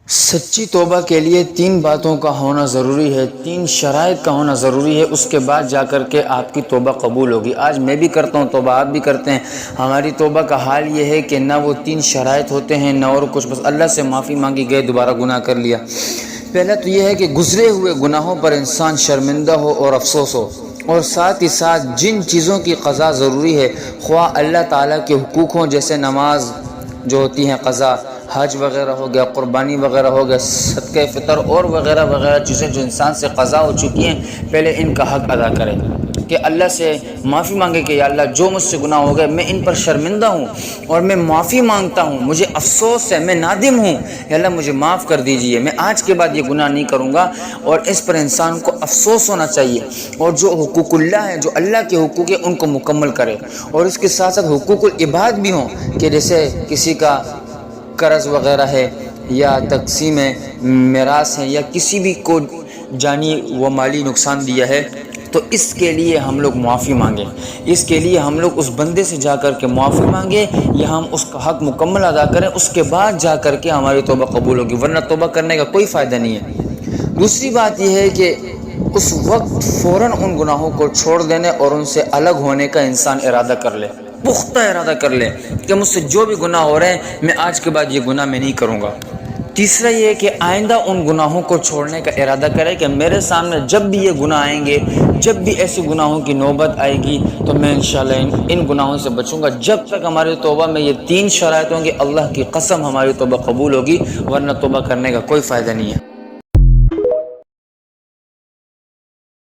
سچی توبہ کے لیے تین باتوں کا ہونا ضروری ہے، تین شرائط کا ہونا ضروری ہے، اس کے بعد جا کر کے آپ کی توبہ قبول ہوگی۔ آج میں بھی کرتا ہوں توبہ، آپ بھی کرتے ہیں۔ ہماری توبہ کا حال یہ ہے کہ نہ وہ تین شرائط ہوتے ہیں نہ اور کچھ، بس اللہ سے معافی مانگی گئے، دوبارہ گناہ کر لیا۔ پہلا تو یہ ہے کہ گزرے ہوئے گناہوں پر انسان شرمندہ ہو اور افسوس ہو، اور ساتھ ہی ساتھ جن چیزوں کی قضا ضروری ہے، خواہ اللہ تعالیٰ کے حقوق ہوں، جیسے نماز جو ہوتی ہیں قضا، حج وغیرہ ہو گیا، قربانی وغیرہ ہو گیا، صدقہ فطر اور وغیرہ وغیرہ چیزیں جو انسان سے قضا ہو چکی ہیں، پہلے ان کا حق ادا کرے کہ اللہ سے معافی مانگے کہ یا اللہ جو مجھ سے گناہ ہو گئے میں ان پر شرمندہ ہوں اور میں معافی مانگتا ہوں، مجھے افسوس ہے، میں نادم ہوں، یا اللہ مجھے معاف کر دیجئے، میں آج کے بعد یہ گناہ نہیں کروں گا۔ اور اس پر انسان کو افسوس ہونا چاہیے، اور جو حقوق اللہ ہیں، جو اللہ کے حقوق ہیں، ان کو مکمل کرے، اور اس کے ساتھ ساتھ حقوق العباد بھی ہوں کہ جیسے کسی کا قرض وغیرہ ہے یا تقسیم میراث ہے یا کسی بھی کو جانی و مالی نقصان دیا ہے، تو اس کے لیے ہم لوگ معافی مانگیں، اس کے لیے ہم لوگ اس بندے سے جا کر کے معافی مانگیں یا ہم اس کا حق مکمل ادا کریں، اس کے بعد جا کر کے ہماری توبہ قبول ہوگی، ورنہ توبہ کرنے کا کوئی فائدہ نہیں ہے۔ دوسری بات یہ ہے کہ اس وقت فوراً ان گناہوں کو چھوڑ دینے اور ان سے الگ ہونے کا انسان ارادہ کر لے، پختہ ارادہ کر لے کہ مجھ سے جو بھی گناہ ہو رہے ہیں میں آج کے بعد یہ گناہ میں نہیں کروں گا۔ تیسرا یہ ہے کہ آئندہ ان گناہوں کو چھوڑنے کا ارادہ کرے کہ میرے سامنے جب بھی یہ گناہ آئیں گے، جب بھی ایسے گناہوں کی نوبت آئے گی تو میں انشاءاللہ ان گناہوں سے بچوں گا۔ جب تک ہماری توبہ میں یہ تین شرائط ہوں گی، اللہ کی قسم ہماری توبہ قبول ہوگی، ورنہ توبہ کرنے کا کوئی فائدہ نہیں ہے۔